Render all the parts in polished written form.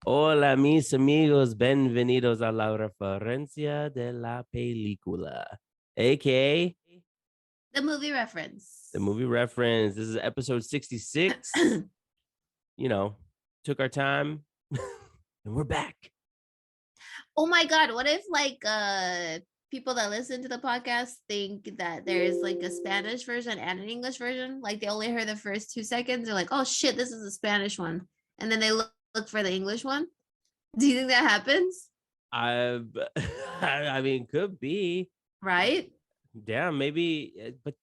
Hola, mis amigos. Bienvenidos a la referencia de la película, aka The movie reference. the movie reference. This is episode 66. You know, took our time and we're back. Oh my God. What if people that listen to the podcast think that there's like a Spanish version and an English version? Like they only heard the first 2 seconds. They're like, oh shit, this is a Spanish one. And then they look for the English one. Do you think that happens? I mean, could be. Right? Damn, maybe. But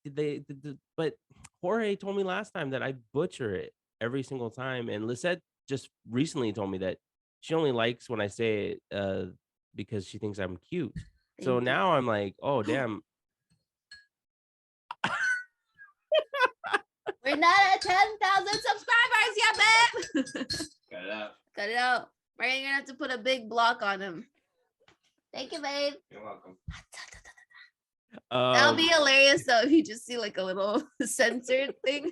but Jorge told me last time that I butcher it every single time. And Lisette just recently told me that she only likes when I say it because she thinks I'm cute. So Thank you. now I'm like, oh, damn. We're not at 10,000 subscribers yet, babe. Cut it out. Cut it out. We're gonna have to put a big block on him. Thank you, babe. You're welcome. That'll be hilarious though if you just see like a little censored thing.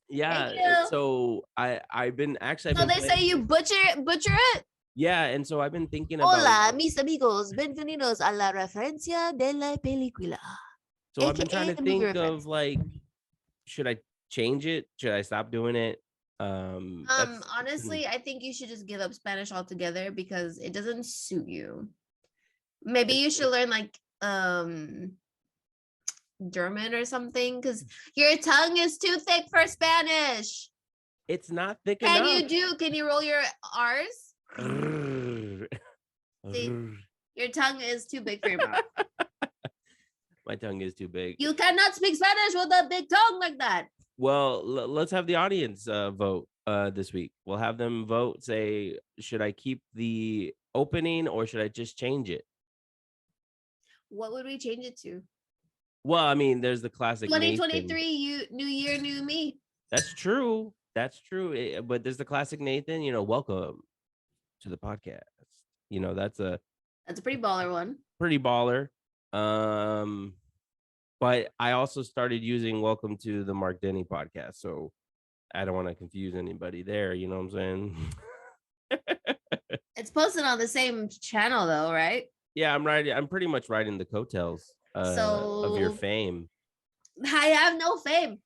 Yeah. So I've been actually. So they say you butcher it. Yeah, and so I've been thinking about. Hola, mis amigos, bienvenidos a la referencia de la película. So I've been trying to think of like, should I change it? Should I stop doing it? Honestly, I think you should just give up Spanish altogether because it doesn't suit you. Maybe you should learn like German or something because your tongue is too thick for Spanish. It's not thick enough. Can you roll your R's? See, your tongue is too big for your mouth. My tongue is too big. You cannot speak Spanish with a big tongue like that. Well, let's have the audience vote this week. We'll have them vote, say, should I keep the opening or should I just change it? What would we change it to? Well, I mean, there's the classic 2023, new year, new me. That's true. But there's the classic Nathan, welcome to the podcast. That's a pretty baller one. Pretty baller. But I also started using welcome to the Marc Denney podcast. So I don't want to confuse anybody there. You know what I'm saying? It's posted on the same channel though, right? Yeah, I'm pretty much riding the coattails of your fame. I have no fame.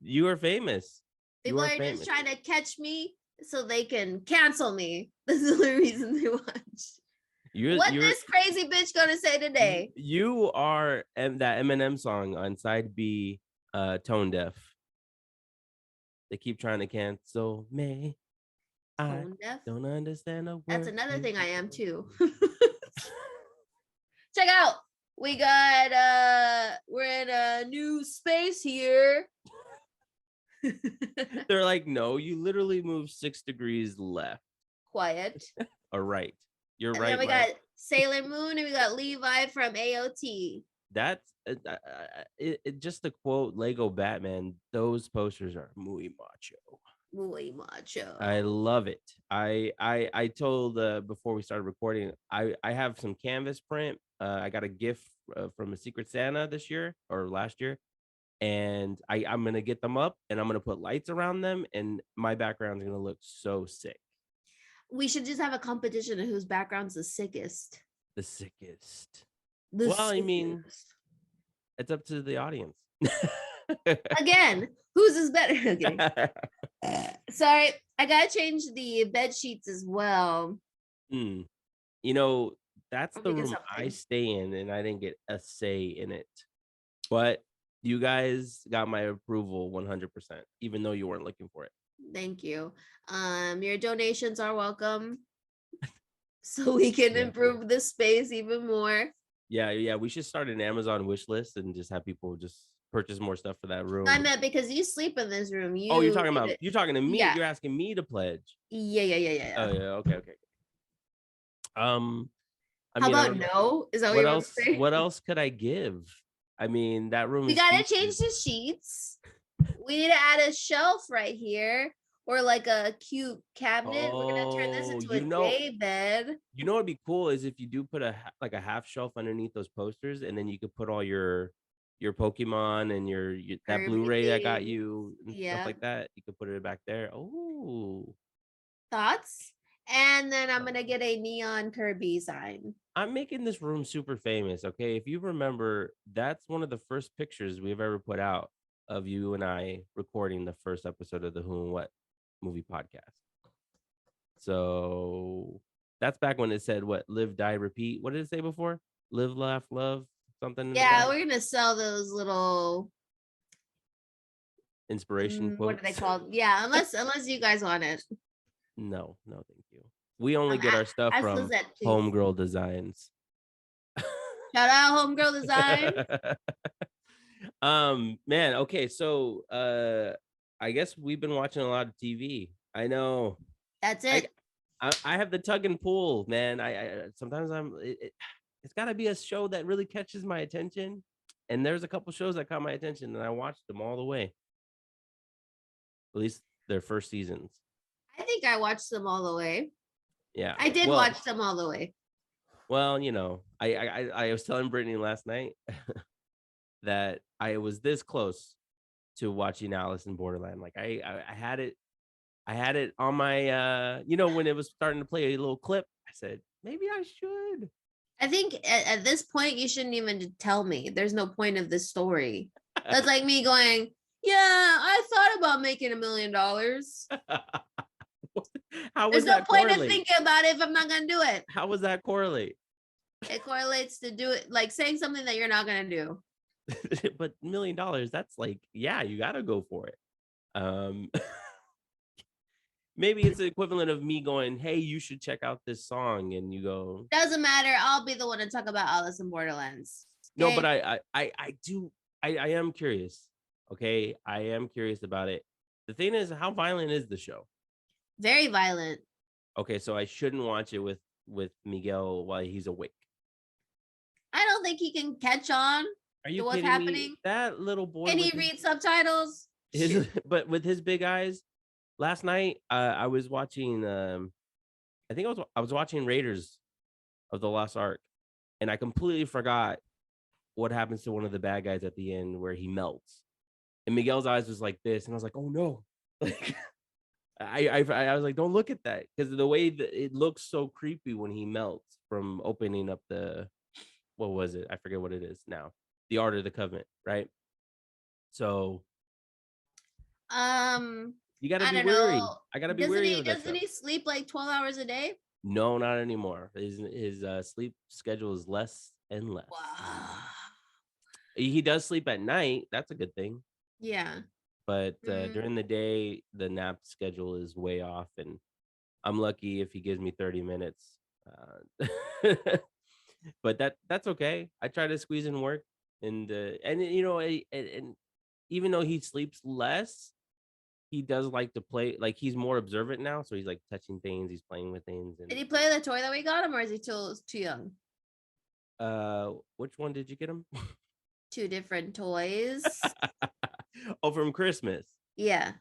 You are famous. People are just trying to catch me so they can cancel me. This is the reason they watch. What this crazy bitch gonna say today? You are that Eminem song on side B, tone deaf. They keep trying to cancel me. Tone deaf? Don't understand a word. That's another thing I am too. Check out. We got we're in a new space here. They're like, no, you literally moved 6 degrees left. Quiet. All right. You're and right. Then we got Sailor Moon and we got Levi from AOT. That's just to quote Lego Batman. Those posters are muy macho. Muy macho. I love it. I told before we started recording, I have some canvas print. I got a gift from a Secret Santa this year or last year. And I'm gonna get them up and I'm gonna put lights around them and my background's gonna look so sick. We should just have a competition of whose background's the sickest. I mean, it's up to the audience. Again, whose is better? Okay. Sorry, I gotta change the bed sheets as well. That's the room I stay in and I didn't get a say in it. But you guys got my approval 100%, even though you weren't looking for it. Thank you. Your donations are welcome, so we can improve this space even more. Yeah. We should start an Amazon wish list and just have people just purchase more stuff for that room. I meant because you sleep in this room. You're talking to me. Yeah. You're asking me to pledge. Yeah. Oh yeah. Okay. How about no? Is that what else? What else could I give? I mean, that room. We gotta change the sheets. We need to add a shelf right here, or like a cute cabinet. We're gonna turn this into a day bed. You know what'd be cool is if you do put a half shelf underneath those posters, and then you could put all your your Pokemon and that Blu-ray that got Kirby. you and stuff Yeah. like that. You could put it back there. Oh, Thoughts? And then I'm gonna get a neon Kirby sign. I'm making this room super famous. Okay, if you remember, that's one of the first pictures we've ever put out of you and I recording the first episode of the Who and What movie podcast. So that's back when it said what, live, die, repeat. What did it say before? Live, laugh, love, something like Yeah, that. we're gonna sell those little Inspiration what are they quotes. called? Yeah, unless you guys want it. No, thank you. We only get our stuff Ask from Lizette, please. Homegirl Designs. Shout out Homegirl Design. Man, okay, so I guess we've been watching a lot of TV. I know. That's I it. I have the tug and pull, man. I sometimes it's got to be a show that really catches my attention, and there's a couple shows that caught my attention, and I watched them all the way. At least their first seasons. I think I watched them all the way. Yeah, I did well, watch them all the way. well, you know, I was telling Brittany last night that I was this close to watching Alice in Borderland. Like I had it on my you know, when it was starting to play a little clip, I said, maybe I should. I think at this point you shouldn't even tell me. There's no point of this story. That's like me going, yeah, I thought about making $1 million. How was There's no that point of correlate? thinking about it if I'm not gonna do it. How was that correlate? It correlates to do it, like saying something that you're not gonna do. But $1 million, that's like, yeah, you gotta go for it. Maybe it's the equivalent of me going, hey, you should check out this song, and you go, Doesn't matter. I'll be the one to talk about Alice in Borderlands. no, Okay? but I am curious. Okay, I am curious about it. The thing is, how violent is the show? Very violent. Okay, so I shouldn't watch it with Miguel while he's awake. I don't think he can catch on Are you to what's kidding happening. me? That little boy. Can he read subtitles? But with his big eyes. Last night, I was watching. I think I was watching Raiders of the Lost Ark, and I completely forgot what happens to one of the bad guys at the end where he melts, and Miguel's eyes was like this, and I was like, oh no, like I was like, don't look at that, because the way that it looks so creepy when he melts from opening up the, what was it? I forget what it is now. The Art of the Covenant, right? So you got to I be don't wary. know. I got to be wary of that Doesn't stuff. he sleep like 12 hours a day? No, not anymore. His sleep schedule is less and less. Wow. He does sleep at night. That's a good thing. Yeah. But during the day, the nap schedule is way off, and I'm lucky if he gives me 30 minutes. But that's okay. I try to squeeze in work, and you know, and even though he sleeps less, he does like to play. Like, he's more observant now, so he's like touching things, he's playing with things. And Did he play the toy that we got him, or is he too young? Which one did you get him? 2 different toys. Oh, from Christmas. Yeah.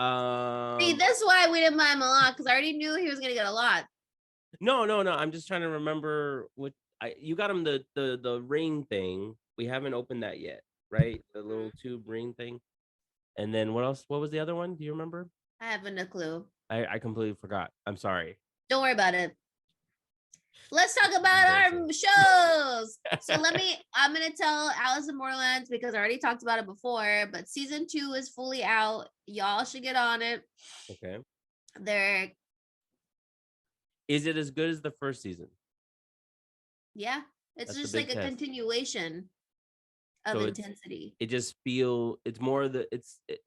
See, that's why we didn't buy him a lot, because I already knew he was gonna get a lot. No. I'm just trying to remember what you got him, the ring thing. We haven't opened that yet, right? The little tube ring thing. And then what else? What was the other one? Do you remember? I haven't a clue. I completely forgot. I'm sorry. Don't worry about it. Let's talk about our shows. So I'm gonna tell Alice in Borderlands because I already talked about it before, but season 2 is fully out. Y'all should get on it. Okay. Is it as good as the first season? Yeah, it's just like a continuation of so intensity. It's more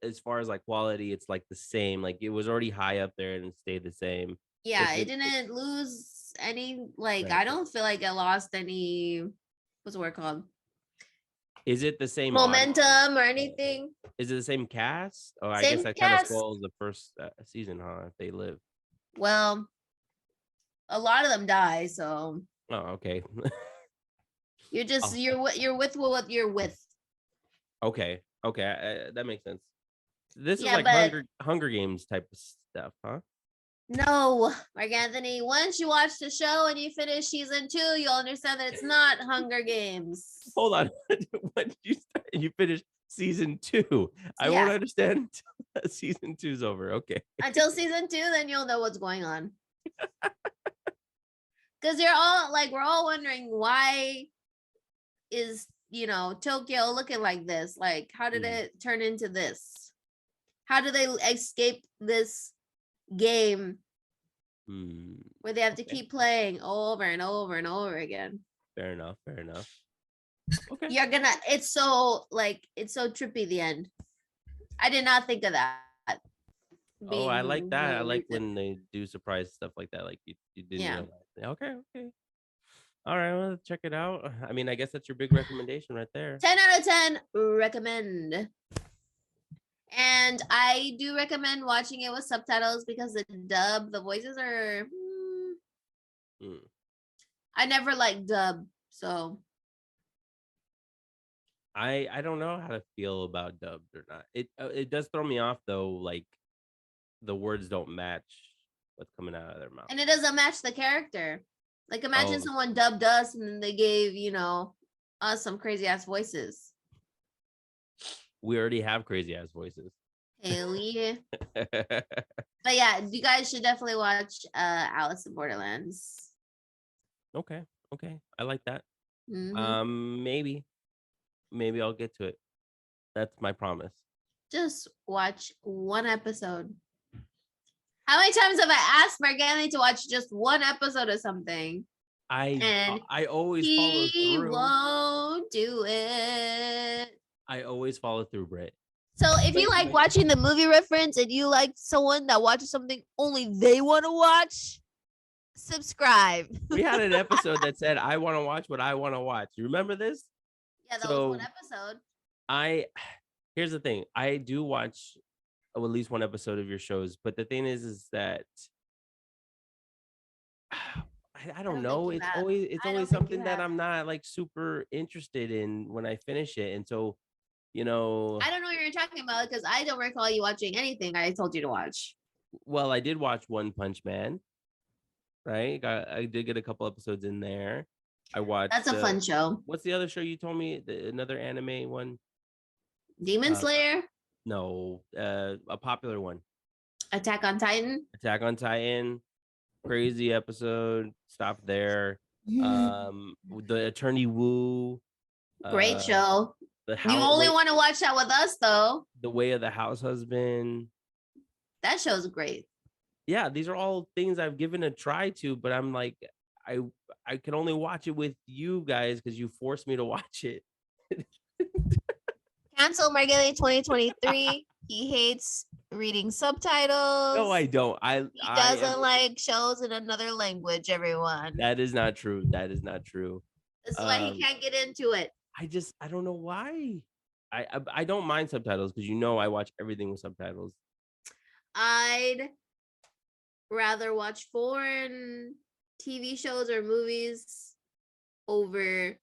as far as like quality, it's like the same. Like, it was already high up there and it stayed the same. Yeah, it didn't lose any, like, right. I don't feel like it lost any, what's the word called? Is it the same momentum or anything? Is it the same cast? Oh, I guess that kind of spoils the first season, huh? If they live. Well, a lot of them die, so. Oh, okay. You're just you're with what you're with. Okay, that makes sense. This is like Hunger Games type of stuff, huh? No, Mark Anthony. Once you watch the show and you finish season 2, you'll understand that it's not Hunger Games. Hold on. When did you start? You finished season 2. I won't Yeah. understand until season 2's over. Okay. Until season 2, then you'll know what's going on. Because you're all like, we're all wondering why is, Tokyo looking like this? Like, how did it turn into this? How do they escape this game where they have to keep playing over and over and over again? Fair enough. Okay. It's so trippy, the end. I did not think of that. Oh, I like that. I like when they do surprise stuff like that. Like you didn't realize. Okay. All right, well, check it out. I mean, I guess that's your big recommendation right there. 10 out of 10 recommend. And I do recommend watching it with subtitles because the voices are I never liked dub, so I don't know how to feel about dubbed or not. It does throw me off though, like the words don't match what's coming out of their mouth. And it doesn't match the character. Like imagine someone dubbed us and then they gave, us some crazy ass voices. We already have crazy ass voices. Hell yeah. But yeah, you guys should definitely watch Alice in Borderlands. Okay. I like that. Maybe I'll get to it. That's my promise. Just watch one episode. How many times have I asked Margani to watch just one episode of something? I always follow through. He won't do it. I always follow through, Britt. So if you like watching the movie reference and you like someone that watches something only they want to watch, subscribe. We had an episode that said, I want to watch what I want to watch. You remember this? Yeah, that was one episode. Here's the thing. I do watch at least one episode of your shows, but the thing is that I don't know. It's always something that I'm not like super interested in when I finish it. And so, I don't know what you're talking about because I don't recall you watching anything I told you to watch. Well, I did watch One Punch Man, right? I did get a couple episodes in there. I watched. That's a fun show. What's the other show you told me? Another anime one? Demon Slayer? No, a popular one. Attack on Titan? Attack on Titan. Crazy episode. Stop there. The Attorney Woo. Great show. You only want to watch that with us, though. The Way of the House Husband. That show's great. Yeah, these are all things I've given a try to, but I'm like, I can only watch it with you guys because you forced me to watch it. Cancel Margely 2023. He hates reading subtitles. No, I don't. He doesn't like shows in another language, everyone. That is not true. That's why he can't get into it. I don't know why. I don't mind subtitles because I watch everything with subtitles. I'd rather watch foreign TV shows or movies over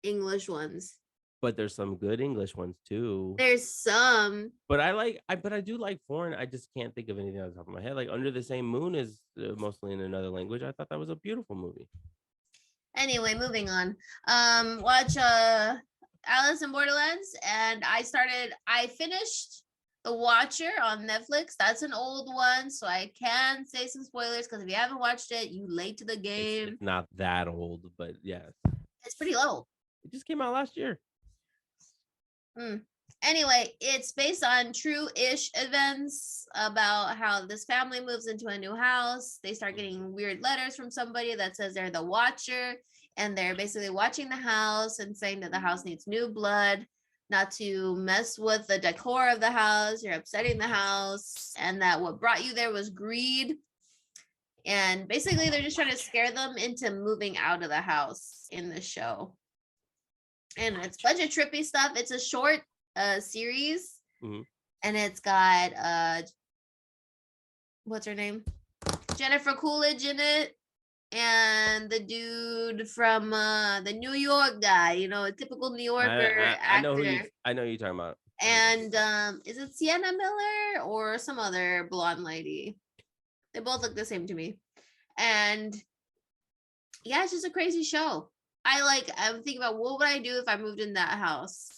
English ones. But there's some good English ones too. There's some. But I do like foreign. I just can't think of anything on the top of my head. Like Under the Same Moon is mostly in another language. I thought that was a beautiful movie. Anyway, moving on. Watch Alice in Borderlands, and I finished The Watcher on Netflix. That's an old one, so I can say some spoilers because if you haven't watched it, you late to the game. It's not that old, but yes. It's pretty old. It just came out last year. Anyway, it's based on true-ish events about how this family moves into a new house. They start getting weird letters from somebody that says they're the Watcher, and they're basically watching the house and saying that the house needs new blood, not to mess with the decor of the house, you're upsetting the house, and that what brought you there was greed. And basically they're just trying to scare them into moving out of the house in the show. And it's a bunch of trippy stuff. It's a short series, and it's got what's her name, Jennifer Coolidge in it, and the dude from the New York guy, a typical New Yorker actor. I know who you're talking about. And is it Sienna Miller or some other blonde lady? They both look the same to me. And yeah, it's just a crazy show. I'm thinking about what would I do if I moved in that house?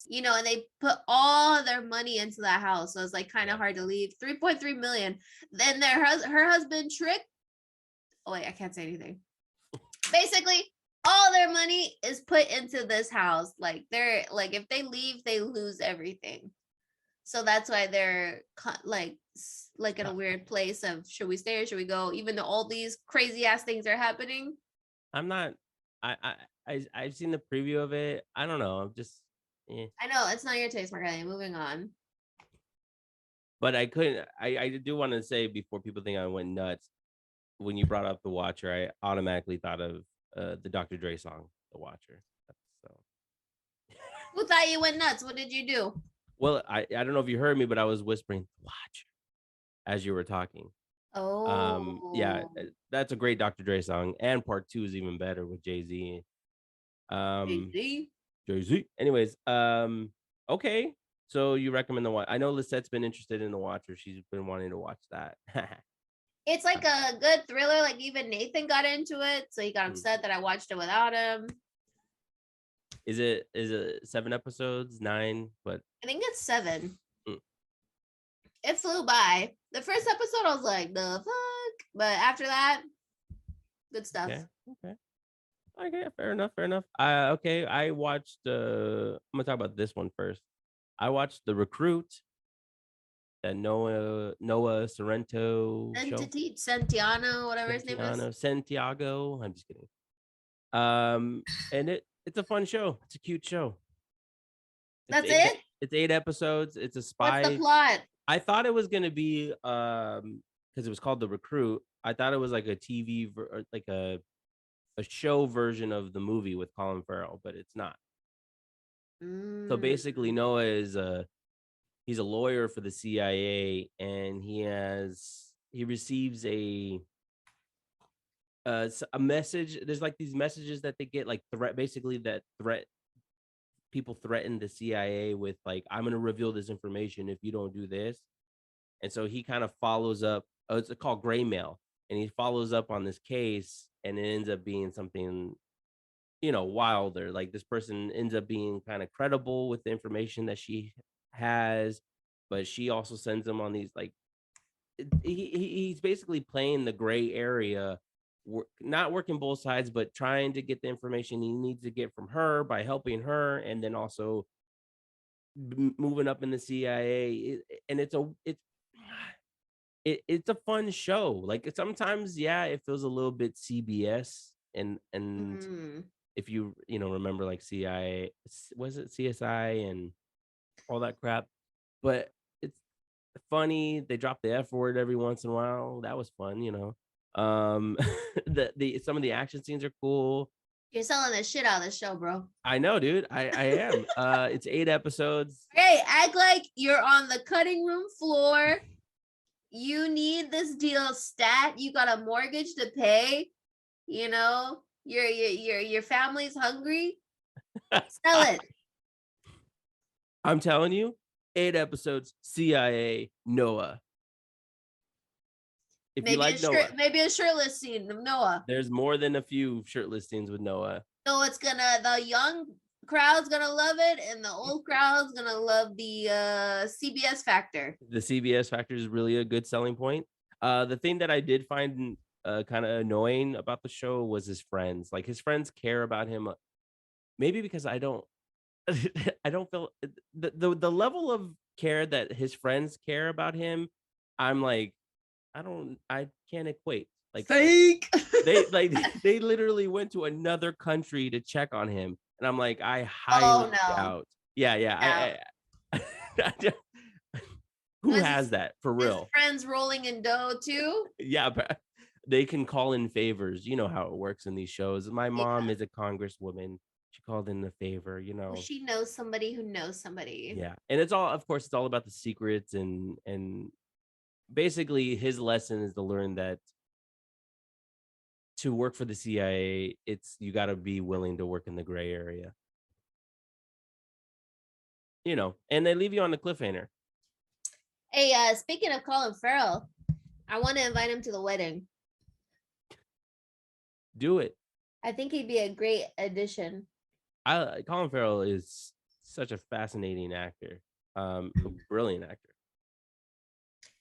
You know, and they put all their money into that house. So it's like kind of hard to leave. 3.3 million. Then her husband Trick. Oh wait, I can't say anything. Basically, all their money is put into this house. Like they're like if they leave, they lose everything. So that's why they're like in a weird place of should we stay or should we go? Even though all these crazy ass things are happening. I'm not. I've seen the preview of it. I don't know. I'm just. I know it's not your taste, Markelli. Moving on. But I couldn't. I do want to say before people think I went nuts. When you brought up the Watcher, I automatically thought of the Dr. Dre song, "The Watcher." So. Who thought you went nuts? What did you do? Well, I don't know if you heard me, but I was whispering "Watcher" as you were talking. Yeah, Oh, that's a great Dr. Dre song, and part 2 is even better with Jay-Z. Jay-Z. Jay-Z. Anyways, okay. So you recommend the watch? I know Lisette's been interested in the Watcher. She's been wanting to watch that. It's like a good thriller. Like even Nathan got into it, so he got upset that I watched it without him. Is it 7 episodes, 9? But I think it's 7. It flew by. The first episode, I was like, the fuck? But after that, good stuff. Okay. Fair enough. Okay. I watched. I'm gonna talk about this one first. I watched The Recruit, that Noah Sorrento show. Santiano, whatever his name is. Santiago. I'm just kidding. And it's a fun show. It's a cute show. That's it. It's 8 episodes. It's a spy. What's the plot? I thought it was gonna be because it was called The Recruit. I thought it was like a TV like a show version of the movie with Colin Farrell, but it's not. So basically, Noah is he's a lawyer for the CIA, and he receives a message. There's like these messages that they get, like people threaten the CIA with like, I'm gonna reveal this information if you don't do this. And so he kind of follows up. It's called gray mail, and he follows up on this case, and it ends up being something, wilder. Like this person ends up being kind of credible with the information that she has, but she also sends him on these like he's basically playing the gray area, not working both sides, but trying to get the information he needs to get from her by helping her, and then also moving up in the CIA. And it's a fun show. Like sometimes, yeah, it feels a little bit CBS, and if you remember like CIA, was it CSI and all that crap, but it's funny. They drop the F word every once in a while. That was fun. The some of the action scenes are cool. You're selling the shit out of the show, bro. I know, dude. I am. It's 8 episodes. Hey, act like you're on the cutting room floor. You need this deal stat. You got a mortgage to pay. Your family's hungry. Sell it. I'm telling you, 8 episodes. CIA Noah. If maybe you like Noah, maybe a shirtless scene of Noah. There's more than a few shirtless scenes with Noah. So the young crowd's gonna love it, and the old crowd's gonna love the CBS factor. The CBS factor is really a good selling point. The thing that I did find kind of annoying about the show was his friends. Like his friends care about him, maybe because I don't feel the level of care that his friends care about him. I'm like, I can't equate. Like fake. they literally went to another country to check on him, and I'm like, I highly doubt. Yeah. Who has that for real? Friends rolling in dough too. Yeah, but they can call in favors. You know how it works in these shows. My mom is a congresswoman. She called in a favor. Well, she knows somebody who knows somebody. Yeah, and it's all about the secrets, and basically his lesson is to learn that to work for the CIA, you got to be willing to work in the gray area. And they leave you on the cliffhanger. Hey, speaking of Colin Farrell, I want to invite him to the wedding. Do it. I think he'd be a great addition. Colin Farrell is such a fascinating actor, a brilliant actor.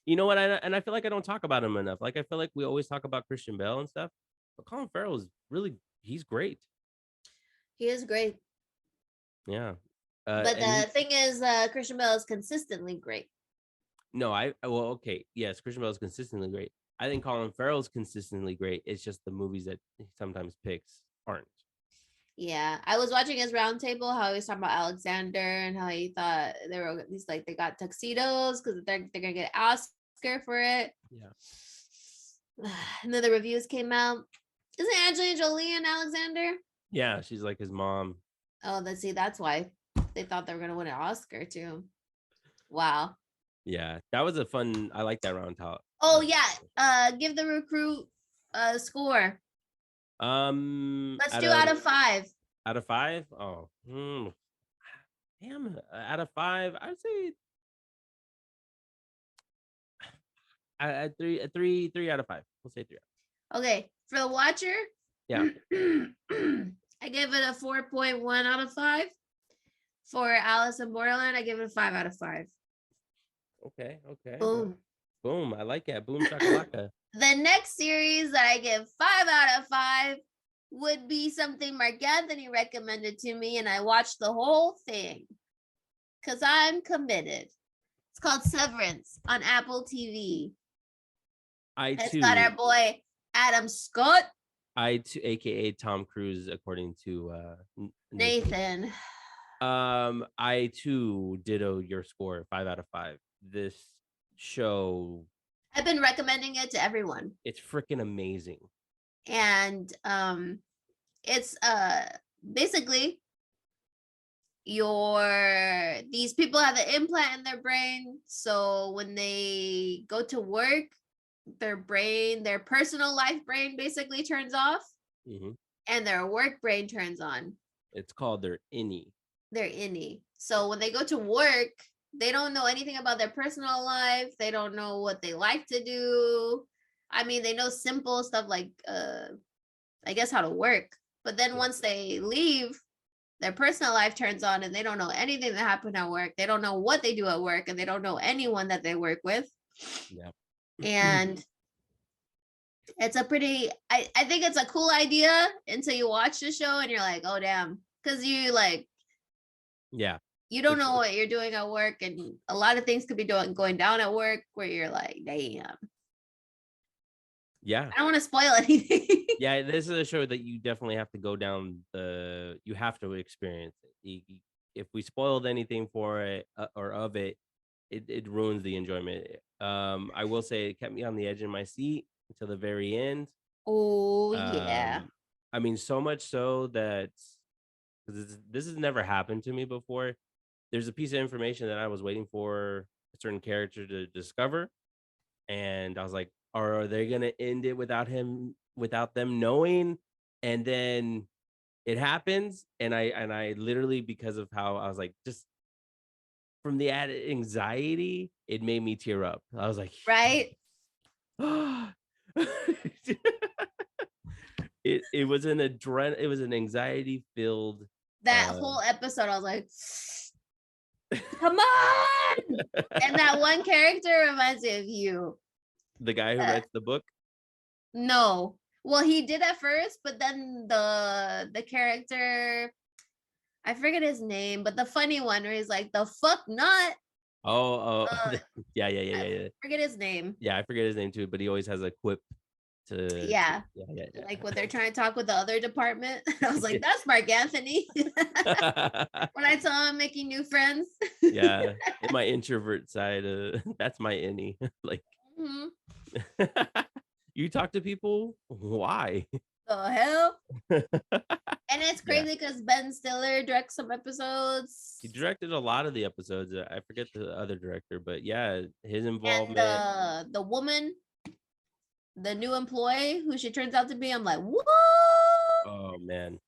You know what? I feel like I don't talk about him enough. Like I feel like we always talk about Christian Bale and stuff, but Colin Farrell is he's great. He is great. Yeah. But the thing is, Christian Bale is consistently great. No, okay, yes, Christian Bale is consistently great. I think Colin Farrell's consistently great. It's just the movies that he sometimes picks aren't. Yeah, I was watching his roundtable how he was talking about Alexander and how he thought they were these like they got tuxedos because they're gonna get Oscar for it. Yeah. And then the reviews came out. Isn't Angelina Jolie and Alexander? Yeah, she's like his mom. Oh, that's why they thought they were gonna win an Oscar too. Wow. Yeah, that was a fun. I like that round top. Oh yeah. Give the Recruit score. Let's do out of 5. Out of 5? Oh, damn. Out of 5, I'd say at 3 out of 5. We'll say 3. Okay, for the Watcher, yeah, I give it a 4.1 out of 5. For Alice in Borderland, I give it a 5 out of 5. Okay. Boom. Boom. I like that. Boom shakalaka. The next series that I give 5 out of 5 would be something Marc Anthony recommended to me, and I watched the whole thing because I'm committed. It's called Severance on Apple TV. It's got our boy Adam Scott. aka Tom Cruise, according to Nathan. I too ditto your score, 5 out of 5. This show, I've been recommending it to everyone. It's freaking amazing. And it's basically these people have an implant in their brain, so when they go to work, their personal life brain basically turns off, and their work brain turns on. It's called their innie. So when they go to work, they don't know anything about their personal life. They don't know what they like to do. I mean, they know simple stuff like I guess how to work, but then once they leave, their personal life turns on and they don't know anything that happened at work. They don't know what they do at work, and they don't know anyone that they work with. Yeah. And it's a pretty, I think it's a cool idea until you watch the show and you're like, oh damn, because you like, yeah, you don't know what you're doing at work, and a lot of things could be going down at work where you're like, damn. Yeah, I don't want to spoil anything. Yeah, this is a show that you definitely have to go down you have to experience it. If we spoiled anything for it or of it, it ruins the enjoyment. I will say it kept me on the edge of my seat until the very end. Oh yeah. I mean, so much so that this has never happened to me before. There's a piece of information that I was waiting for a certain character to discover, and I was like, are they gonna end it without them knowing? And then it happens, and I literally, because of how I was like, just from the added anxiety, it made me tear up. I was like, right. It was an anxiety filled whole episode. I was like, come on. And that one character reminds me of you. The guy who writes the book? No. Well, he did at first, but then the character, I forget his name, but the funny one where he's like, the fuck not. Yeah. I forget his name. Yeah, I forget his name too, but he always has a quip yeah. Like when they're trying to talk with the other department. I was like, that's Marc Anthony. When I tell him I'm making new friends. Yeah, in my introvert side, that's my innie. Like, you talk to people? Why? The hell? And it's crazy because Ben Stiller directs some episodes. He directed a lot of the episodes. I forget the other director, but yeah, his involvement. And the woman, the new employee who she turns out to be, I'm like, what? Oh man,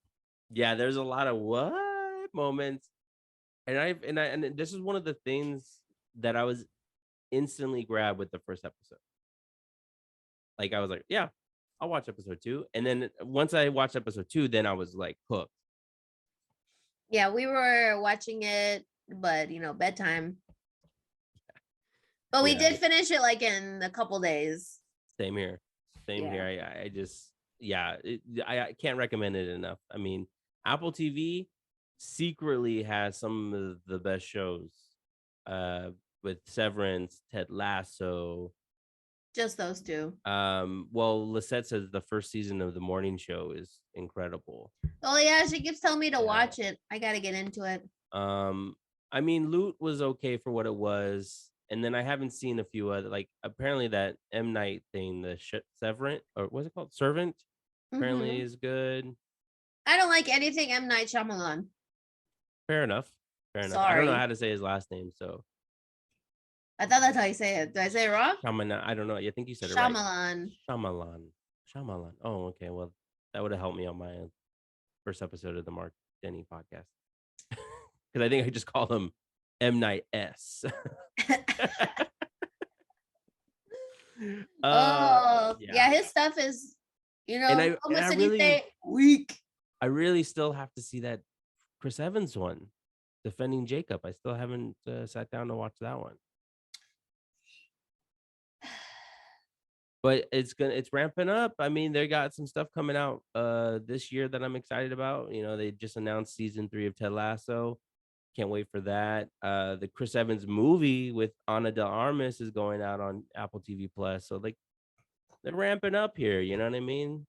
yeah. There's a lot of what moments, and this is one of the things that I was instantly grabbed with the first episode. Like I was like, yeah, I'll watch episode 2. And then once I watched episode 2, then I was like hooked. Yeah, we were watching it, but bedtime. But we Yeah, did finish it like in a couple days. same here. Same here. I just I can't recommend it enough. I mean, Apple TV secretly has some of the best shows. Uh with Severance, Ted Lasso. Just those two. Well, Lisette says the first season of the morning show is incredible. Oh yeah, she keeps telling me to Yeah. watch it. I gotta get into it. I mean, Loot was okay for what it was, and then I haven't seen a few other, like apparently that M Night thing, the Severant, or what's it called, Servant, apparently Mhm. is good. I don't like anything M. Night Shyamalan. Fair enough. Fair enough. I don't know Sorry. how to say his last name, so I thought that's how you say it. Did I say it wrong? Shyamalan. I don't know. I think you said it right. Shyamalan. Shyamalan. Shyamalan. Oh, okay. Well, that would have helped me on my first episode of the Marc Denney podcast, because I think I just called him M Night S. Oh yeah, Yeah. his stuff is, And I como and I se really dice, weak. I really still have to see that Chris Evans one, defending Jacob. I still haven't sat down to watch that one. But it's ramping up. I mean, they got some stuff coming out this year that I'm excited about. You know, they just announced season 3 of Ted Lasso. Can't wait for that. The Chris Evans movie with Ana de Armas is going out on Apple TV Plus. So like they're ramping up here, you know what I mean?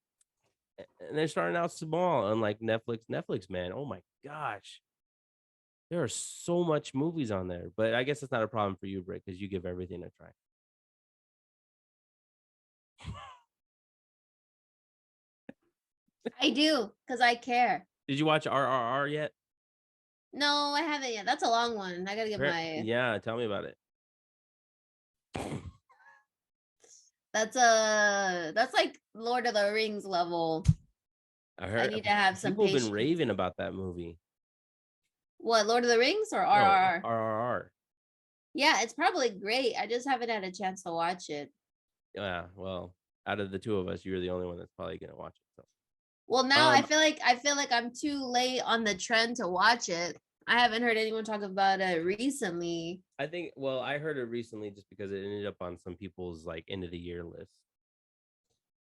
And they're starting out small, unlike Netflix. Netflix, man, oh my gosh. There are so much movies on there, but I guess it's not a problem for you, Britt, because you give everything a try. I do, because I care. Did you watch RRR yet? No, I haven't yet. That's a long one. I gotta get my. Yeah, tell me about it. That's like Lord of the Rings level. I I heard need to have some people have been patience. raving about that movie. What, Lord of the Rings or No, RRR? RRR. Yeah, it's probably great. I just haven't had a chance to watch it. Yeah, well, out of the two of us, you're the only one that's probably gonna watch it. So. Well, now I feel like I'm too late on the trend to watch it. I haven't heard anyone talk about it recently. I think, well, I heard it recently just because it ended up on some people's like end of the year list.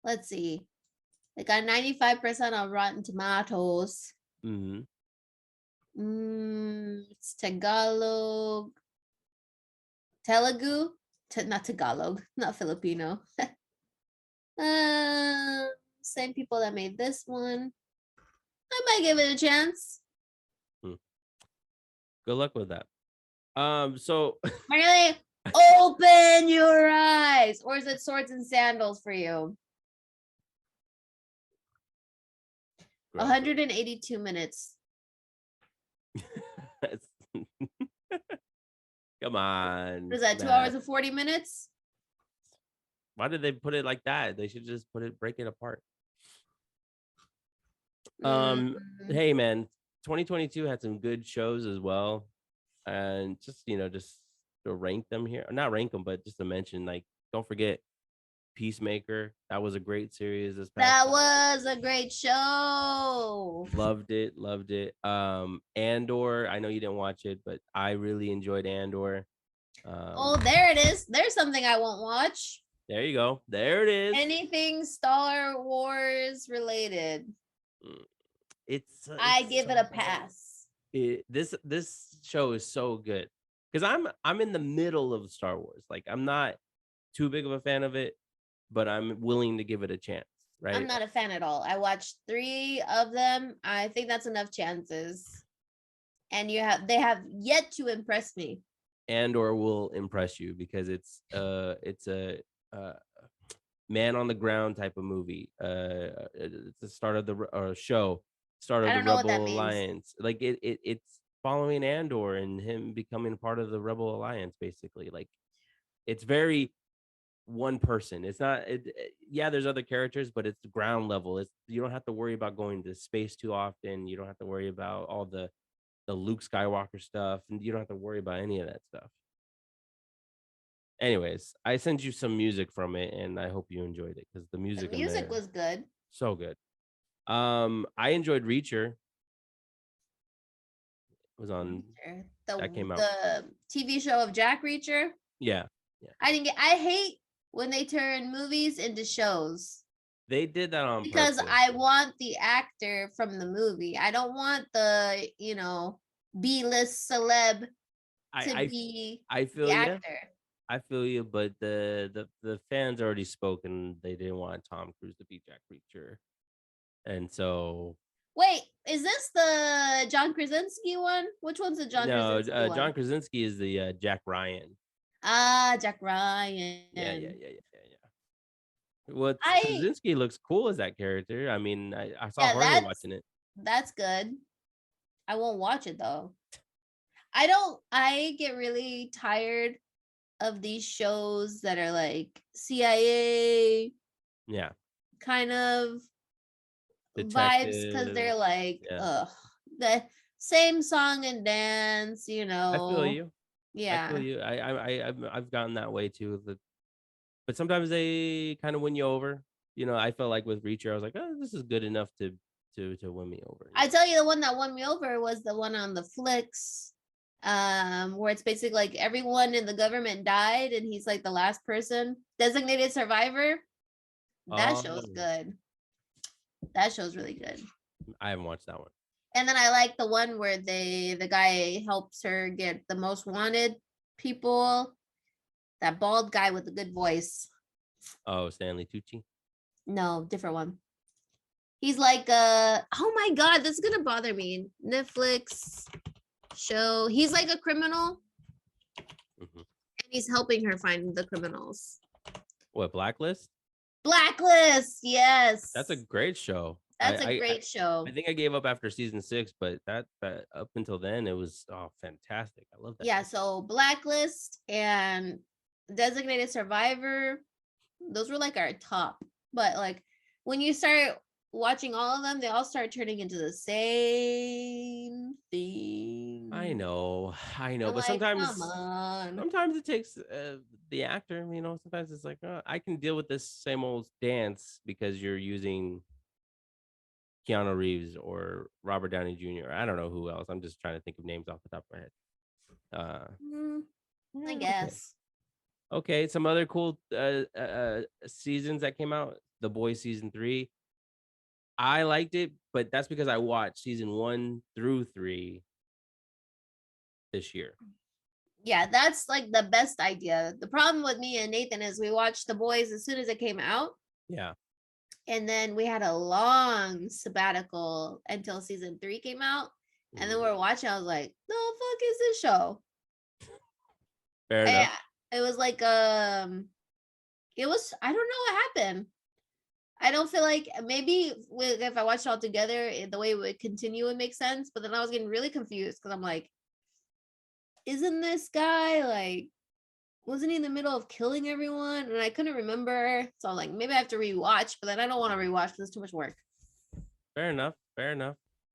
Let's see. It got 95% on Rotten Tomatoes. Mm-hmm. It's Tagalog. Telugu? Not Tagalog, not Filipino. Same people that made this one. I might give it a chance. Good luck with that. So Really, open your eyes, or is it Swords and Sandals for you? 182 minutes. Come on. What is that? 2 hours and 40 minutes? Why did they put it like that? They should just break it apart. Hey man, 2022 had some good shows as well. And just to rank them here. Not rank them, but just to mention, like, don't forget Peacemaker. That was a great series this past That year. was a great show. Loved it. Andor, I know you didn't watch it, but I really enjoyed Andor. Oh, there it is. There's something I won't watch. There you go. There it is. Anything Star Wars related. I give so it a pass. This show is so good because I'm in the middle of Star Wars. Like, I'm not too big of a fan of it, but I'm willing to give it a chance. Right? I'm not a fan at all. I watched 3 of them. I think that's enough chances. And they have yet to impress me. Andor will impress you because it's a man on the ground type of movie. It's the start of the show, start of the Rebel Alliance. Like it's following Andor and him becoming part of the Rebel Alliance, basically. Like, it's very one person. It's not. Yeah, there's other characters, but it's ground level. You don't have to worry about going to space too often. You don't have to worry about all the Luke Skywalker stuff, and you don't have to worry about any of that stuff. Anyways, I sent you some music from it, and I hope you enjoyed it because the The music in music there was good. so good. I enjoyed Reacher. It was on Reacher. that came out. The TV show of Jack Reacher. Yeah, yeah. I didn't get. I hate when they turn movies into shows They did that on because purpose. I want the actor from the movie. I don't want the B-list celeb to I be I the feel you. actor. I feel you, but the fans already spoken. They didn't want Tom Cruise to be Jack Reacher, and so Wait, is this the John Krasinski one? Which one's the John no, Krasinski John one? Krasinski is the Jack Ryan. Ah, Jack Yeah, yeah, Ryan. yeah, yeah, yeah, yeah. Well, I Krasinski looks cool as that character. I mean, I saw yeah, Harley watching it. that's good. I won't watch it though. I don't I get really tired of these shows that are like CIA Yeah, kind of vibes because detective. they're like, Yeah, the same song and dance, I feel you. I feel Yeah. you. I've gotten that way too. But sometimes they kind of win you over. I felt like with Reacher, I was like, oh, this is good enough to win me over. I tell you, the one that won me over was the one on the flicks, where it's basically like everyone in the government died and he's like the last person, designated survivor. That Oh, show's good. That show's really good. I haven't watched that one. And then I like the one where the guy helps her get the most wanted people. That bald guy with the good voice. Oh, Stanley Tucci. No, different one. He's like oh my god, this is gonna bother me. Netflix show. He's like a criminal Mhm. and he's helping her find the criminals. What, Blacklist? Blacklist, yes. That's a great show. That's a great show. I think I gave up after season 6, but that up until then it was fantastic. I love that. Yeah, so Blacklist and Designated Survivor, those were like our top. But like when you start watching all of them, they all start turning into the same thing. I know, I'm but like, sometimes come on. sometimes it takes the actor. Sometimes it's like I can deal with this same old dance because you're using Keanu Reeves or Robert Downey Jr. I don't know who else. I'm just trying to think of names off the top of my head. Mm, I Yeah, okay. guess. Okay, some other cool seasons that came out. The Boys season 3. I liked it, but that's because I watched season 1 through 3 this year. Yeah, that's like the best idea. The problem with me and Nathan is we watched The Boys as soon as it came out. Yeah. And then we had a long sabbatical until season 3 came out. And then we're watching. I was like, the fuck is this show? Fair enough. It was like it was, I don't know what happened. I don't feel like maybe if I watched it all together, the way it would continue would make sense. But then I was getting really confused because I'm like, isn't this guy like, wasn't he in the middle of killing everyone? And I couldn't remember. So I'm like, maybe I have to rewatch, but then I don't want to rewatch because it's too much work. Fair enough.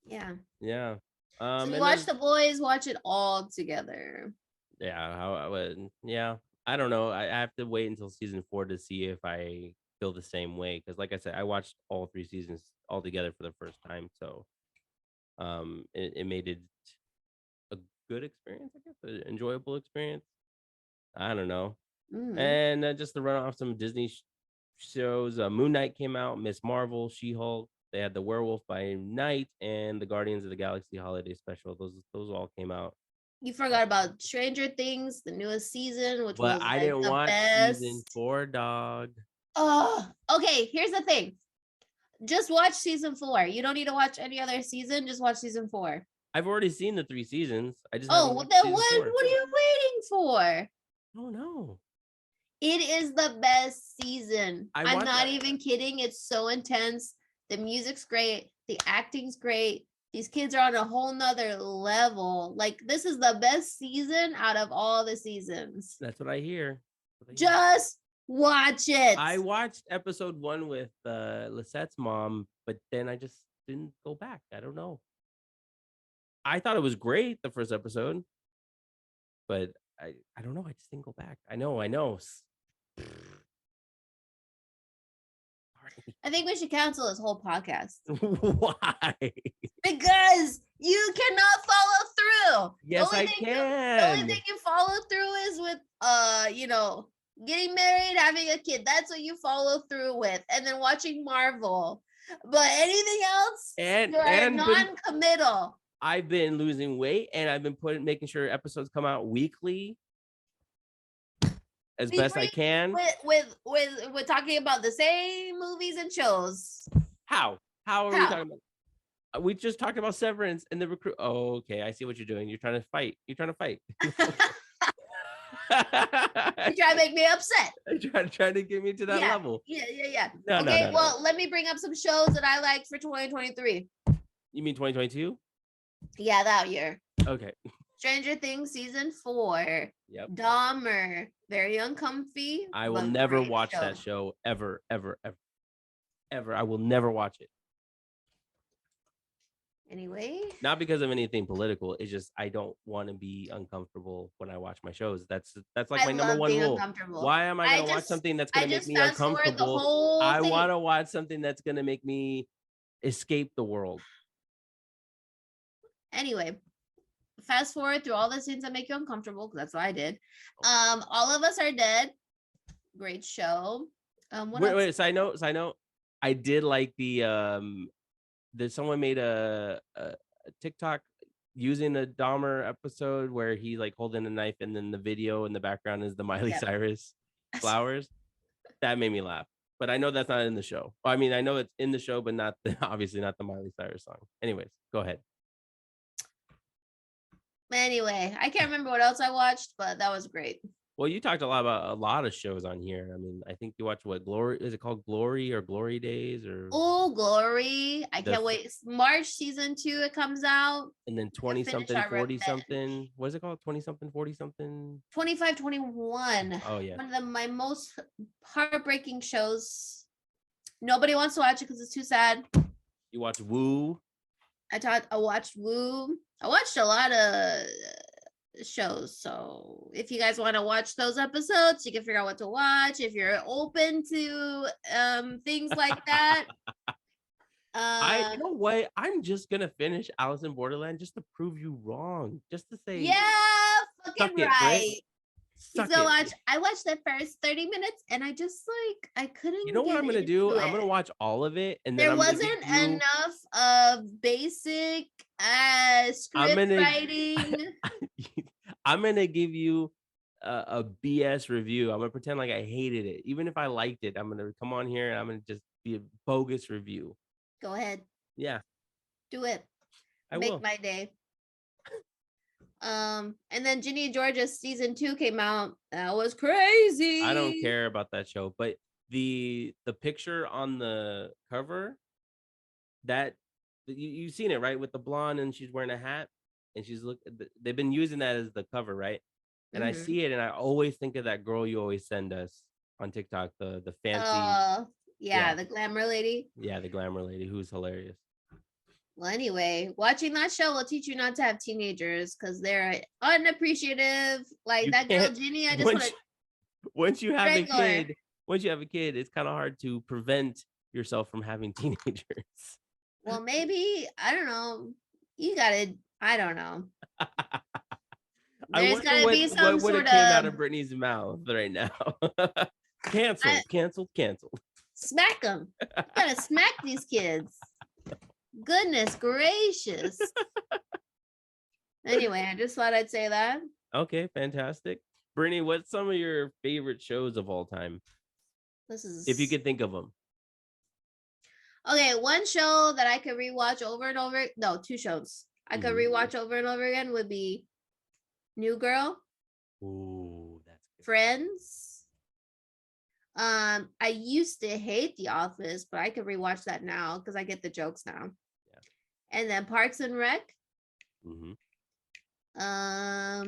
Yeah. Yeah. So you watch The Boys, watch it all together. Yeah. How I would. Yeah. I don't know. I have to wait until season 4 to see if I feel the same way. Because, like I said, I watched all 3 seasons all together for the first time. So, it made it a good experience, I guess, an enjoyable experience. I don't know. And just to run off some Disney shows, Moon Knight came out, Miss Marvel, She-Hulk. They had The Werewolf by Night and the Guardians of the Galaxy Holiday Special. Those all came out. You forgot about Stranger Things, the newest season, which But was I like didn't the watch season best. 4, dog. Oh, okay. Here's the thing. Just watch season 4. You don't need to watch any other season. Just watch season 4. I've already seen the 3 seasons. I just haven't Oh, watched then season 4. what are you waiting for? Oh no. It is the best season. I'm not that. even kidding. It's so intense. The music's great. The acting's great. These kids are on a whole nother level. Like, this is the best season out of all the seasons. That's what I hear. Just watch it. I watched episode 1 with Lisette's mom, but then I just didn't go back. I don't know. I thought it was great the first episode, but I don't know. I just didn't go back. I know. Sorry. I think we should cancel this whole podcast. Why? Because you cannot follow through. Yes, I The only can. thing you follow through is with getting married, having a kid. That's what you follow through with, and then watching Marvel. But anything else, you're non-committal. I've been losing weight, and I've been making sure episodes come out weekly as best I can. With talking about the same movies and shows. How are we talking about? We just talked about Severance and the Recruit. Oh, okay. I see what you're doing. You're trying to fight. You trying to make me upset. Trying to get me to that level. Yeah. No, okay, well, let me bring up some shows that I liked for 2023. You mean 2022? Yeah, that year. Okay. Stranger Things season 4. Yep. Dahmer, very uncomfy. I will never watch that show ever. I will never watch it. Anyway, not because of anything political. It's just I don't want to be uncomfortable when I watch my shows. That's like my number one rule. Why am I gonna watch something that's gonna make me uncomfortable? I want to watch something that's gonna make me escape the world. Anyway, fast forward through all the scenes that make you uncomfortable, because that's what I did. All of Us Are Dead. Great show. Wait, side note. I did like someone made a TikTok using a Dahmer episode where he's like holding a knife, and then the video in the background is the Miley Cyrus flowers. That made me laugh, but I know that's not in the show. I mean, I know it's in the show, but obviously not the Miley Cyrus song. Anyways, go ahead. Anyway, I can't remember what else I watched, but that was great. Well, you talked a lot about a lot of shows on here. I mean, I think you watched Glory? Is it called Glory or Glory Days or? Oh, Glory! I can't wait. March season 2 it comes out. And then 20 something, 40 something. What is it called? 20 something, 40 something. 25, 21. Oh yeah. One of my most heartbreaking shows. Nobody wants to watch it because it's too sad. You watch Woo? I watched Woo. I watched a lot of shows, so if you guys want to watch those episodes, you can figure out what to watch if you're open to things like that. You know what, I'm just gonna finish Alice in Borderland just to prove you wrong, just to say fucking right. I watched the first 30 minutes and I just I couldn't. You know what I'm gonna do? I'm gonna watch all of it, and then there wasn't enough of basic script writing. I'm gonna give you a BS review. I'm gonna pretend like I hated it, even if I liked it. I'm gonna come on here and I'm gonna just be a bogus review. Go ahead. Yeah. Do it. I Make will. my day. And then Ginny and George's season 2 came out. That was crazy. I don't care about that show, but the picture on the cover, that you've seen it, right? With the blonde and she's wearing a hat and they've been using that as the cover, right? And I see it and I always think of that girl you always send us on TikTok, the fancy. The glamour lady. Yeah, the glamour lady who's hilarious. Well, anyway, watching that show will teach you not to have teenagers because they're unappreciative. Like that girl Ginny, I just want to. Once you have a kid, it's kind of hard to prevent yourself from having teenagers. Well, maybe, I don't know. I don't know. There's gotta be some sort of. What came out of Brittany's mouth right now? Canceled. Smack them. You gotta smack these kids. Goodness gracious. Anyway, I just thought I'd say that. Okay, fantastic. Brittany, what's some of your favorite shows of all time? If you could think of them. Okay, one show that I could rewatch over and over. No, 2 shows I could rewatch over and over again would be New Girl. Ooh, that's good. Friends. I used to hate The Office, but I could rewatch that now because I get the jokes now. Yeah. And then Parks and Rec. I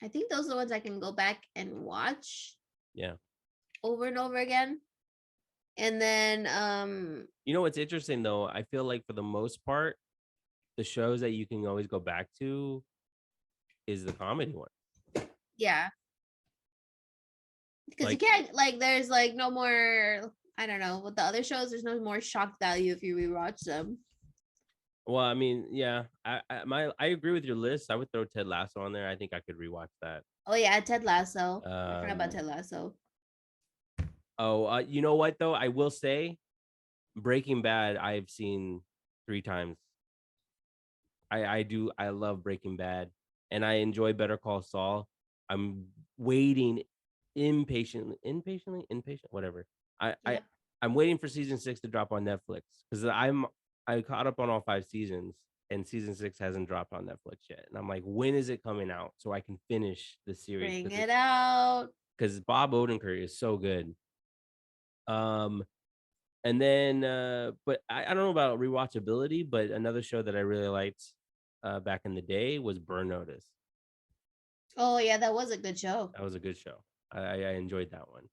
think those are the ones I can go back and watch. Yeah. Over and over again. And then you know what's interesting though? I feel like for the most part, the shows that you can always go back to is the comedy one. Yeah. Because you Like, can't like there's like no more, I don't know, with the other shows, there's no more shock value if you rewatch them. well, I mean, yeah, I agree with your list. I would throw Ted Lasso on there. I think I could rewatch that. Oh yeah, Ted Lasso. I forgot about Um, Ted Lasso. oh, you know what though? I will say, Breaking Bad. I've seen 3 times. I love Breaking Bad, and I enjoy Better Call Saul. I'm waiting impatient, whatever. I I Yeah. I'm waiting for season 6 to drop on Netflix because I caught up on all 5 seasons, and season 6 hasn't dropped on Netflix yet. And I'm like, when is it coming out so I can finish the series? Bring Because it out. Bob Odenkirk is so good. Um, and then but I don't know about rewatchability, but another show that I really liked back in the day was Burn Notice. Oh yeah, that was a good show. That was a good show. I enjoyed that one.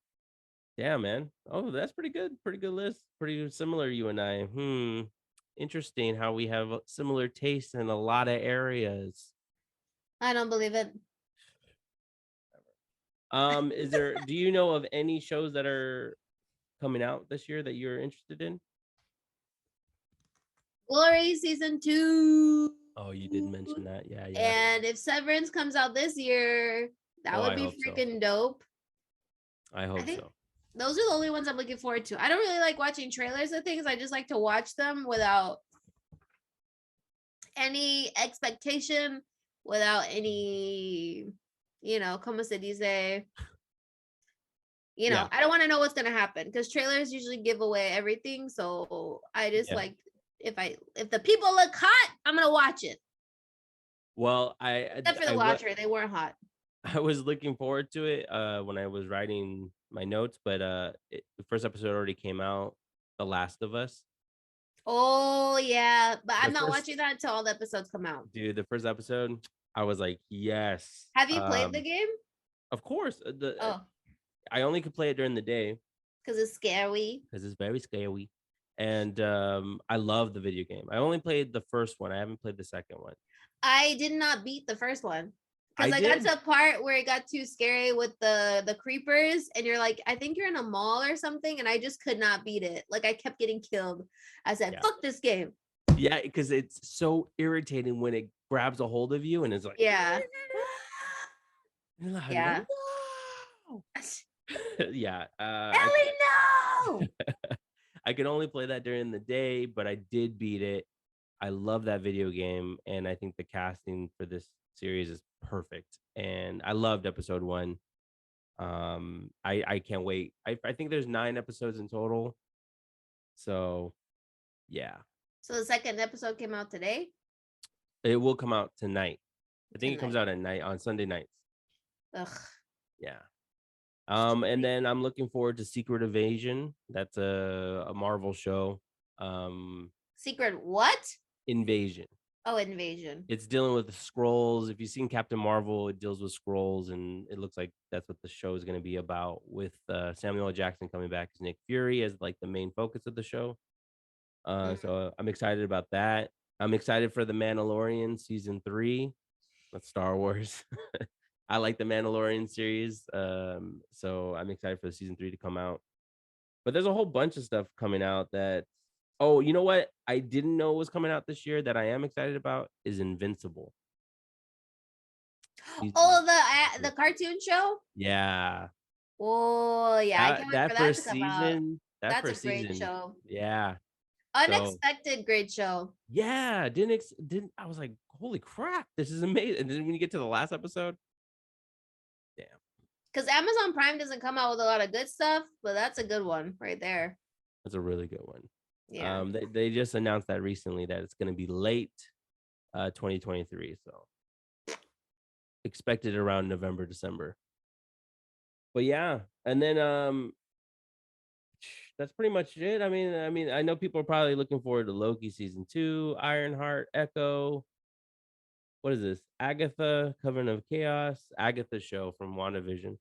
Yeah, man. Oh, that's pretty good. Pretty good list. Pretty similar, you and I. Interesting how we have similar tastes in a lot of areas. I don't believe it. Is there, do you know of any shows that are coming out this year that you're interested in? Glory season 2. Oh, you did mention that. Yeah, yeah. And if Severance comes out this year, that Oh, would I be hope so. freaking dope. I I hope think so. those are the only ones I'm looking forward to. I don't really like watching trailers of things. I just like to watch them without any expectation, without any, como se dice, Yeah, I don't want to know what's gonna happen because trailers usually give away everything. So I just yeah. like, if the people look hot, I'm gonna watch it. Well, Except for the Watcher, they weren't hot. I was looking forward to it when I was writing my notes, but the first episode already came out, The Last of Us. Oh yeah, but The I'm not first watching that until all the episodes come out. Dude, the first episode, I was like, yes. Have you played the game? Of course, Oh, I only could play it during the day because it's scary. because it's very scary, and I love the video game. I only played the first one. I haven't played the second one. I did not beat the first one I because I got did. to a part where it got too scary with the creepers, and you're like, I think you're in a mall or something, and I just could not beat it. Like I kept getting killed. I said, Yeah, "Fuck this game." yeah, because it's so irritating when it grabs a hold of you and it's like, Yeah, you're like, yeah. no. Yeah, Ellie, no. I could only play that during the day, but I did beat it. I love that video game, and I think the casting for this series is perfect. And I loved episode 1. I can't wait. I think there's 9 episodes in total. So yeah, So the second episode came out today. it will come out tonight. I think it comes Tonight. out at night on Sunday nights. Ugh. Yeah. And then I'm looking forward to Secret Invasion. That's a Marvel show. Secret what? Invasion. Oh, Invasion. It's dealing with the scrolls. If you've seen Captain Marvel, it deals with scrolls, and it looks like that's what the show is going to be about. With Samuel L. Jackson coming back as Nick Fury as like the main focus of the show. So I'm excited about that. I'm excited for the Mandalorian season 3. That's Star Wars. I like the Mandalorian series. So I'm excited for the season 3 to come out. But there's a whole bunch of stuff coming out that, oh, you know what? I didn't know was coming out this year that I am excited about is Invincible. Oh, the cartoon show. Yeah. Oh yeah, I can't wait for That that to first come out. season, That's a great show. yeah. So Unexpected great show. yeah, didn't I was like, holy crap, this is amazing. And then when you get to the last episode, damn, Because Amazon Prime doesn't come out with a lot of good stuff, but that's a good one right there. that's a really good one. Yeah. They just announced that recently that it's gonna be late 2023. So expected around November, December. But yeah, and then that's pretty much it. I mean, I know people are probably looking forward to Loki season 2, Ironheart, Echo. What is this? Agatha, Coven of Chaos, Agatha show from WandaVision.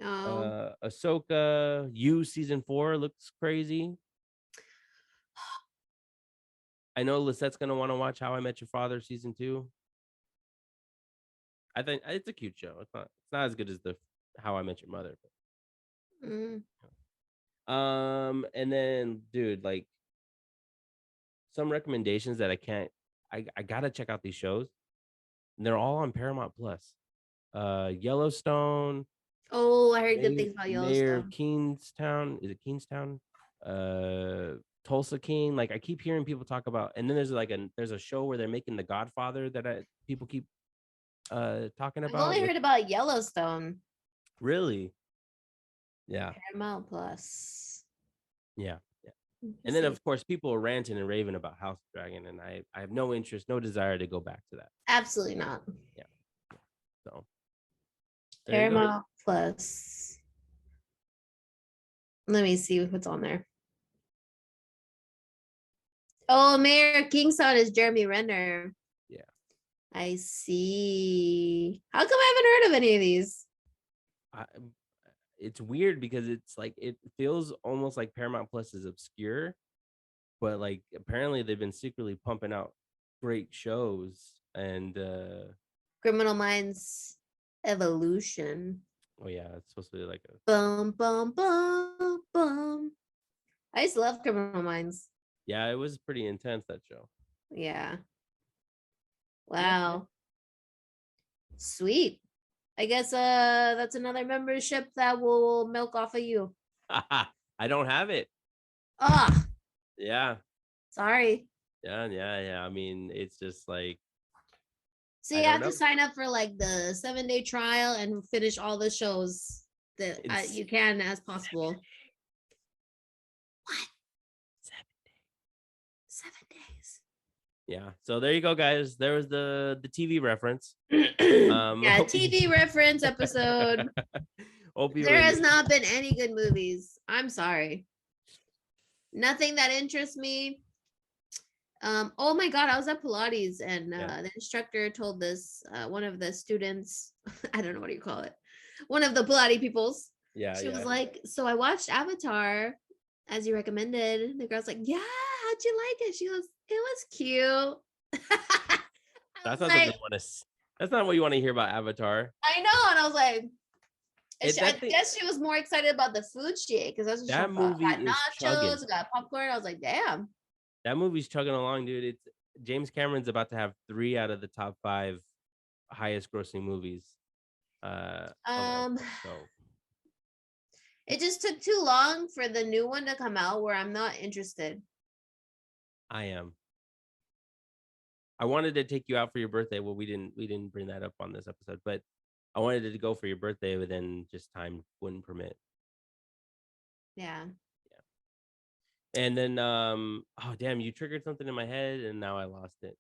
Oh, Ahsoka, You season 4 looks crazy. I know Lisette's gonna want to watch How I Met Your Father season 2. I think it's a cute show. It's not as good as the How I Met Your Mother. Mm. And then, dude, like some recommendations that I can't. I gotta check out these shows. And they're all on Paramount Plus. Yellowstone, Oh, I heard good things about Mayor of Yellowstone. Kingstown. Is it Kingstown? Tulsa King. Like I keep hearing people talk about, and then there's a show where they're making The Godfather that people keep talking I've about only with heard about Yellowstone. really. Yeah. Paramount Plus. Yeah. Yeah. Let me And then see. of course people are ranting and raving about House of Dragon, and I have no interest, no desire to go back to that. Absolutely not. Yeah. So there you go. Paramount Plus. Let me see what's on there. Oh, Mayor of Kingstown is Jeremy Renner. Yeah. I see. How come I haven't heard of any of these? I, it's weird because it's like it feels almost like Paramount Plus is obscure, but like apparently they've been secretly pumping out great shows. And Criminal Minds Evolution. oh yeah, it's supposed to be like a Bum bum bum bum. I used to love Criminal Minds. yeah, it was pretty intense, that show. Yeah. Yeah. Wow. Sweet. I guess that's another membership that will milk off of you. I don't have it. Ah, Yeah. sorry. Yeah. I mean, it's just like So I you don't have know. to sign up for like the 7-day trial and finish all the shows that It's you can as possible. What? 7 days. yeah. So there you go, guys. There was the TV reference. Yeah, Hope TV reference episode. hope you There has really not been any good movies. I'm sorry. Nothing that interests me. Oh my god, I was at Pilates and yeah. the instructor told this one of the students, I don't know what do you call it, one of the Pilates peoples. Yeah, She was yeah. like, so I watched Avatar as you recommended. The girl's like, yeah, how'd you like it? She goes, it was cute. I That's was not something like, you want to. That's not what you want to hear about Avatar. I know, and I was like, It I that thing guess she was more excited about the food she ate because that's what she that got. movie Got is chugging. nachos, got popcorn. I was like, damn. That movie's chugging along, dude. It's James Cameron's about to have 3 out of the top 5 highest grossing movies. Um, So it just took too long for the new one to come out where I'm not interested. I am. I wanted to take you out for your birthday. Well, we didn't bring that up on this episode, but I wanted to go for your birthday, but then just time wouldn't permit. Yeah. And then oh damn, you triggered something in my head and now I lost it.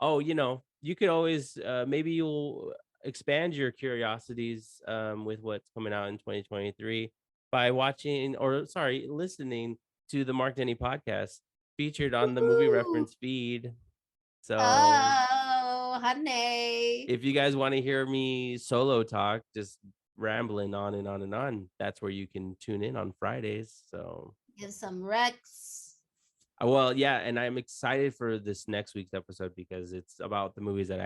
Oh, you could always maybe you'll expand your curiosities with what's coming out in 2023 by watching or sorry, listening to the Mark Denney podcast featured on the movie Woo-hoo. reference feed. So Oh, honey. if you guys want to hear me solo talk, just rambling on and on and on, that's where you can tune in on Fridays. So Give some Rex. well, yeah, and I'm excited for this next week's episode because it's about the movies that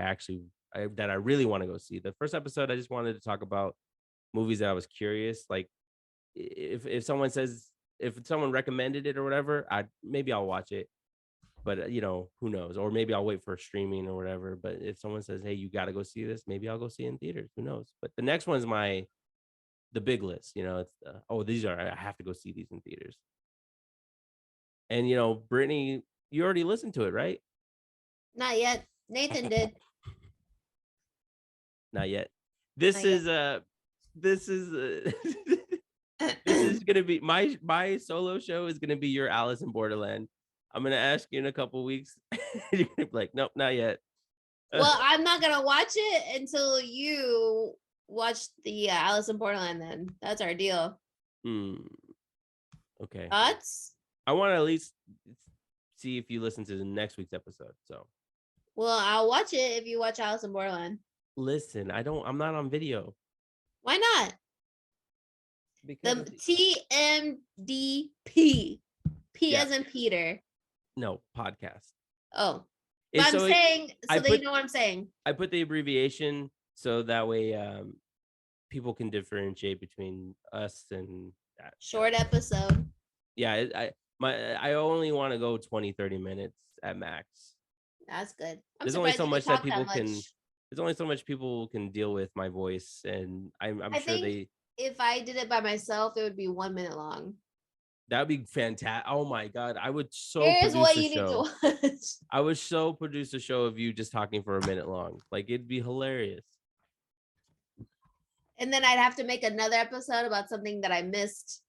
that I really want to go see. The first episode, I just wanted to talk about movies that I was curious. Like if someone says if someone recommended it or whatever, maybe I'll watch it. But who knows? Or maybe I'll wait for streaming or whatever. But if someone says, "Hey, you got to go see this," maybe I'll go see it in theaters. Who knows? But the next one's the big list. It's these are I have to go see these in theaters. And Brittany, you already listened to it, right? Not yet. Nathan did. Not yet. This Not is yet. this is this is gonna be my solo show is gonna be your Alice in Borderland. I'm gonna ask you in a couple weeks. You're gonna be like, nope, not yet. Well, I'm not gonna watch it until you watch the Alice in Borderland. Then that's our deal. Okay. Thoughts? I want to at least see if you listen to the next week's episode. So. Well, I'll watch it if you watch Alice in Borderland. Listen, I'm not on video. Why not? Because the TMDP. P Yeah. as in Peter. No, podcast. Oh. But I'm So saying, I so that you put know what I'm saying. I put the abbreviation so that way people can differentiate between us and that. Short episode. Yeah, I only want to go 20-30 minutes at max. That's good. I'm There's only surprised so you could much that talk that people can. much. There's only so much people can deal with my voice, and I'm I sure think if I did it by myself, it would be 1 minute long. that'd be fantastic. Oh my god, I would so Here's produce what a you need to show. watch. I would so produce a show of you just talking for a minute long. Like it'd be hilarious. And then I'd have to make another episode about something that I missed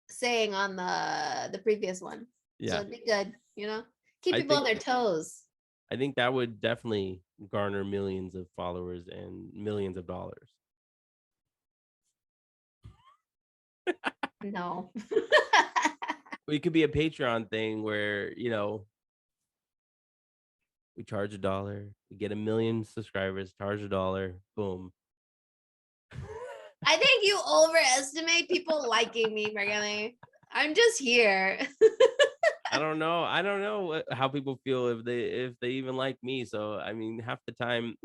saying on the previous one. So Yeah, it'd be good, you know? Keep I people on think their toes. I think that would definitely garner millions of followers and millions of dollars. No. It could be a Patreon thing where we charge $1, we get 1 million subscribers, charge $1, boom. I think you overestimate people liking me, Margally. I'm just here. I don't know. I don't know how people feel if they even like me. So I mean, half the time,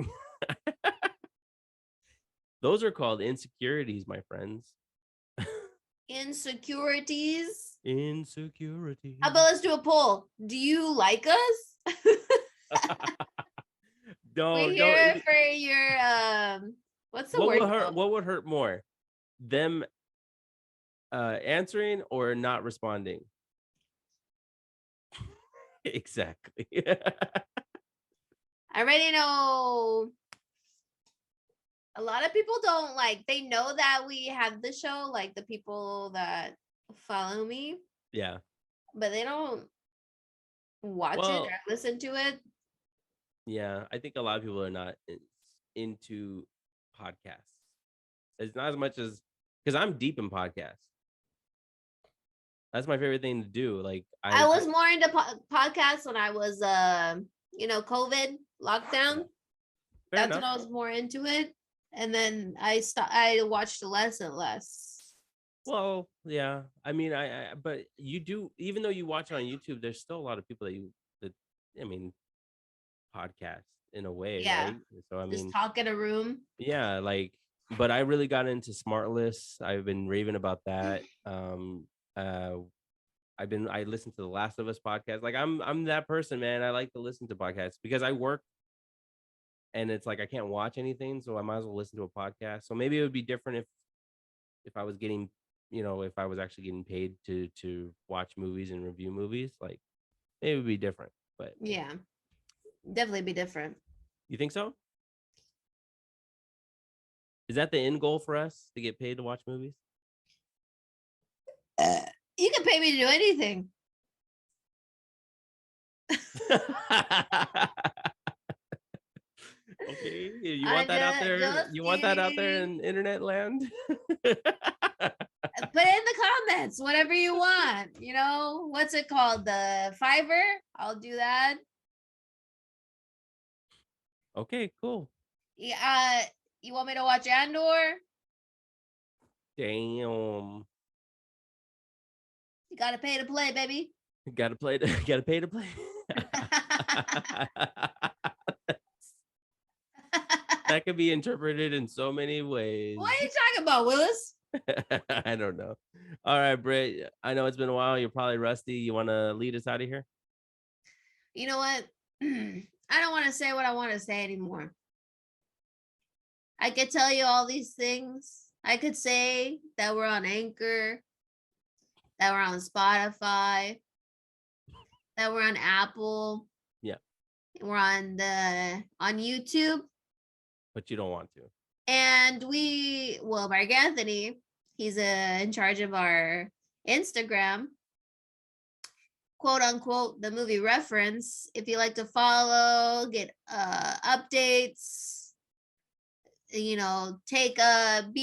those are called insecurities, my friends. Insecurities. Insecurity. How about let's do a poll? Do you like us? We're here for your what's the word called? What would hurt more? Them answering or not responding? Exactly. I already know a lot of people don't like, they know that we have the show, like the people that follow me, Yeah. but they don't watch it or Well, listen to it. yeah, I think a lot of people are not into podcasts. It's not as much as because I'm deep in podcasts. That's my favorite thing to do. Like I was more into podcasts when I was COVID lockdown. That's when I was more into it. And then I watched less and less. Well, yeah. I mean, but you do, even though you watch it on YouTube, there's still a lot of people I mean, podcast in a way, Yeah. right? So I Just mean, talk in a room. yeah, like, but I really got into smart lists. I've been raving about that. I listened to the Last of Us podcast. Like I'm that person, man. I like to listen to podcasts because I work and it's like I can't watch anything, so I might as well listen to a podcast. So maybe it would be different if I was getting, if I was actually getting paid to watch movies and review movies, like maybe it would be different. But yeah, definitely be different. You think so? Is that the end goal for us to get paid to watch movies? You can pay me to do anything. Okay, you want that out there? You want that out there in internet land? Put it in the comments, whatever you want. What's it called? The Fiverr? I'll do that. Okay, cool. Yeah, you want me to watch Andor? Damn. You gotta pay to play, baby. Gotta pay to play. That could be interpreted in so many ways. What are you talking about, Willis? I don't know. All right, Britt. I know it's been a while. You're probably rusty. You want to lead us out of here? You know what? I don't want to say what I want to say anymore. I could tell you all these things. I could say that we're on Anchor, that we're on Spotify, that we're on Apple. Yeah. We're on YouTube. But you don't want to. And Mark Anthony, he's in charge of our Instagram, quote unquote, the movie reference. If you like to follow, get updates, be a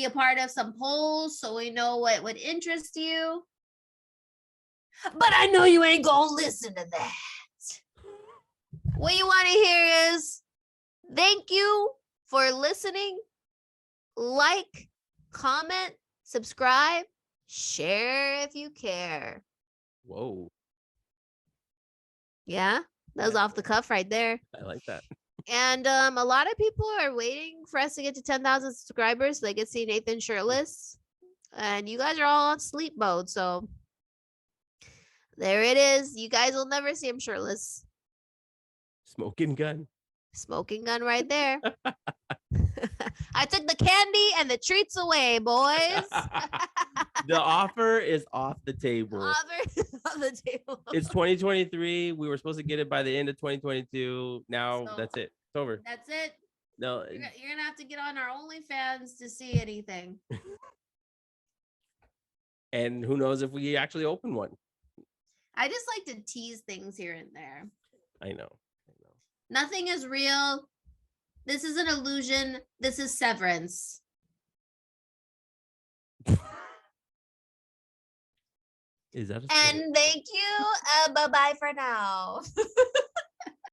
part of some polls so we know what would interest you. But I know you ain't gonna listen to that. What you want to hear is thank you for listening. Like, comment, subscribe, share if you care. Whoa. Yeah? That was off the cuff right there. I like that. And a lot of people are waiting for us to get to 10,000 subscribers so they can see Nathan shirtless. And you guys are all on sleep mode, so there it is. You guys will never see him shirtless. Smoking gun. Smoking gun right there. I took the candy and the treats away, boys. The offer is off the table. Offer is on the table. It's 2023. We were supposed to get it by the end of 2022. Now So, that's it. It's over. That's it. No, You're gonna have to get on our OnlyFans to see anything. and who knows if we actually open one. I just like to tease things here and there. I know. Nothing is real. This is an illusion. This is Severance. Is that a And thank you. Bye-bye for now.